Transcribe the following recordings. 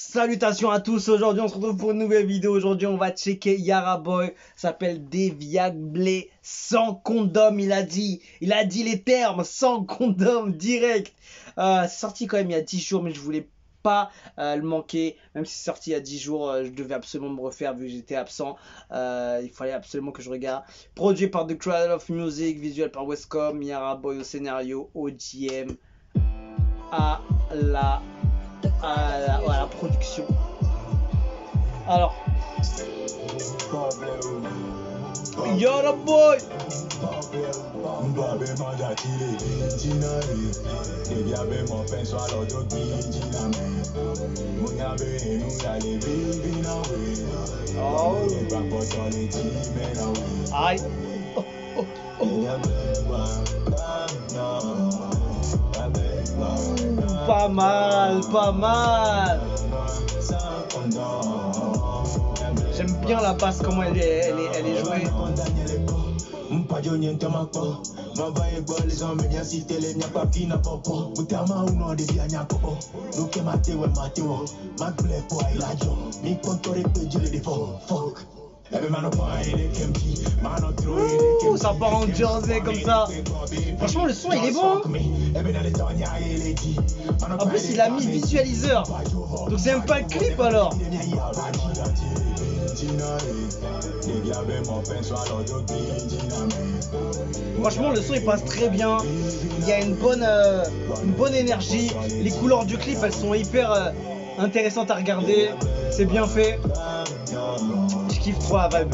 Salutations à tous, aujourd'hui on se retrouve pour une nouvelle vidéo. Aujourd'hui on va checker Yara Boy, s'appelle Deviable sans condom. Il a dit les termes, sans condom direct. C'est sorti quand même il y a 10 jours, mais je voulais pas le manquer. Même si c'est sorti il y a 10 jours, je devais absolument me refaire vu que j'étais absent. Il fallait absolument que je regarde. Produit par The Cradle of Music, visuel par Westcom, Yara Boy au scénario, OGM à la production. Alors, Yara Boy. Aïe. Pas mal, pas mal. J'aime bien la basse, comment elle est jouée. Ouh, ça part en Jersey comme ça. Franchement le son il est bon. En plus il a mis visualiseur. Donc c'est même pas le clip alors. Franchement le son il passe très bien. Il y a une bonne énergie. Les couleurs du clip elles sont hyper intéressantes à regarder. C'est bien fait. Je kiffe trop la vibe.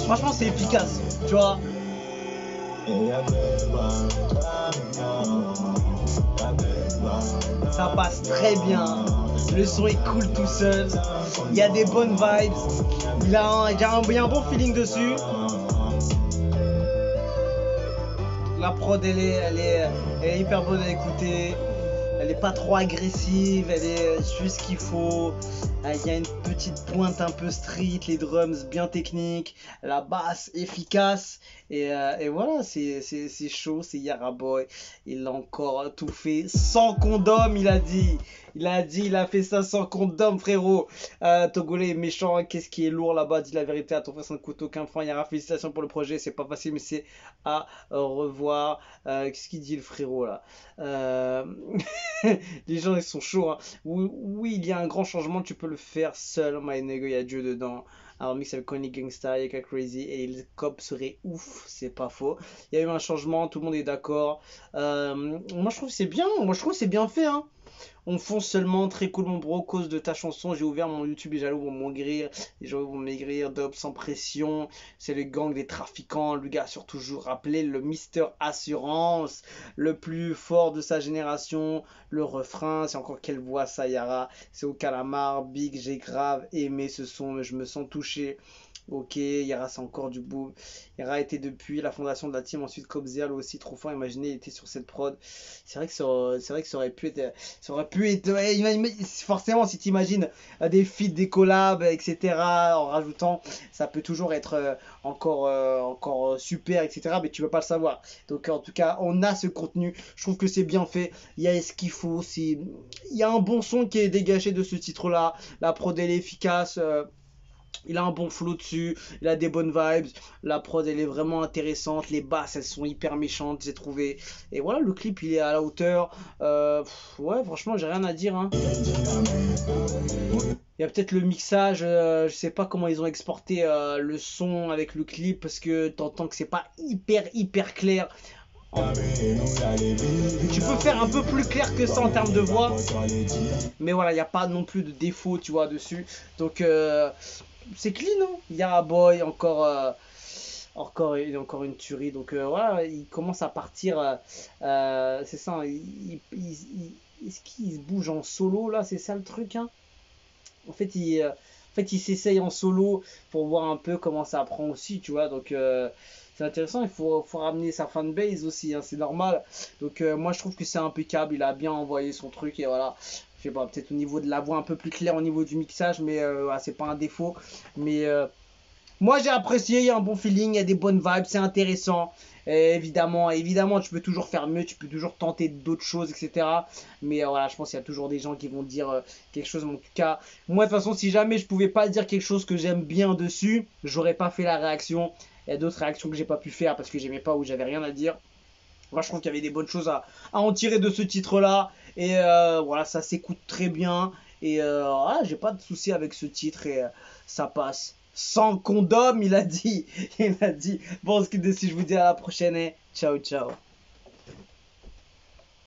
Franchement c'est efficace, tu vois. Ça passe très bien. Le son est cool tout seul. Il y a des bonnes vibes. Il y a un bon feeling dessus. La prod elle est hyper bonne à écouter. Elle est pas trop agressive, elle est juste ce qu'il faut. Il y a une petite pointe un peu street, les drums bien techniques, la basse efficace. Et voilà, c'est chaud, c'est Yara Boy. Il a encore tout fait sans condom, il a dit. Il a fait ça sans condom, frérot. Togolais est méchant, qu'est-ce qui est lourd là-bas? Dis la vérité à ton frère, c'est un couteau qu'un frein. Yara, félicitations pour le projet, c'est pas facile, mais c'est à revoir. Qu'est-ce qu'il dit le frérot là? Les gens ils sont chauds, hein. Oui, il y a un grand changement, tu peux le faire seul, my nigga, il y a Dieu dedans. Alors mix avec Connie Gangsta, Yaka Crazy et le cop serait ouf, c'est pas faux. Il y a eu un changement, tout le monde est d'accord. Moi je trouve que c'est bien, c'est bien fait, hein. On fonce seulement, très cool mon bro, cause de ta chanson, j'ai ouvert mon YouTube et les jaloux vont maigrir, les gens vont maigrir, dope sans pression, c'est le gang des trafiquants, le gars sur toujours rappelé, le Mister Assurance, le plus fort de sa génération, le refrain, c'est encore quelle voix ça Yara, c'est au calamar, big, j'ai grave aimé ce son, je me sens touché. Ok, Yara c'est encore du boom. Yara était depuis la fondation de la team, ensuite Kobzea lui aussi trop fort. Imaginez, il était sur cette prod. C'est vrai que ça aurait pu être, ouais, forcément si tu imagines des feats, des collabs, etc. En rajoutant, ça peut toujours être encore super, etc. Mais tu peux pas le savoir. Donc en tout cas, on a ce contenu. Je trouve que c'est bien fait. Il y a ce qu'il faut. Il y a un bon son qui est dégagé de ce titre-là. La prod elle est efficace. Il a un bon flow dessus, il a des bonnes vibes, la prod elle est vraiment intéressante, les basses elles sont hyper méchantes, j'ai trouvé. Et voilà, le clip il est à la hauteur. Ouais, franchement, j'ai rien à dire, hein. Il y a peut-être le mixage, je sais pas comment ils ont exporté le son avec le clip parce que t'entends que c'est pas hyper clair. Tu peux faire un peu plus clair que ça en termes de voix, mais voilà, il n'y a pas non plus de défaut, tu vois, dessus. Donc, c'est clean, hein. Il y a Boy, encore une tuerie. Donc, voilà, il commence à partir. C'est ça, est-ce qu'il se bouge en solo là? C'est ça le truc, hein? En fait, il s'essaye en solo pour voir un peu comment ça prend aussi, tu vois. Donc, c'est intéressant. Il faut ramener sa fanbase aussi, hein, c'est normal. Donc, moi, je trouve que c'est impeccable. Il a bien envoyé son truc et voilà. Je sais pas, peut-être au niveau de la voix un peu plus clair au niveau du mixage, mais voilà, c'est pas un défaut. Mais moi, j'ai apprécié, il y a un bon feeling, il y a des bonnes vibes, c'est intéressant. Et évidemment, tu peux toujours faire mieux, tu peux toujours tenter d'autres choses, etc. Mais voilà, je pense qu'il y a toujours des gens qui vont dire quelque chose. Mais en tout cas, moi, de toute façon, si jamais je pouvais pas dire quelque chose que j'aime bien dessus, j'aurais pas fait la réaction. Il y a d'autres réactions que j'ai pas pu faire parce que j'aimais pas ou j'avais rien à dire. Moi, je trouve qu'il y avait des bonnes choses à en tirer de ce titre-là. Et voilà, ça s'écoute très bien. Et voilà, j'ai pas de souci avec ce titre et ça passe. Sans condom, il a dit. Il a dit. Bon, ce qui est, je vous dis à la prochaine et ciao, ciao.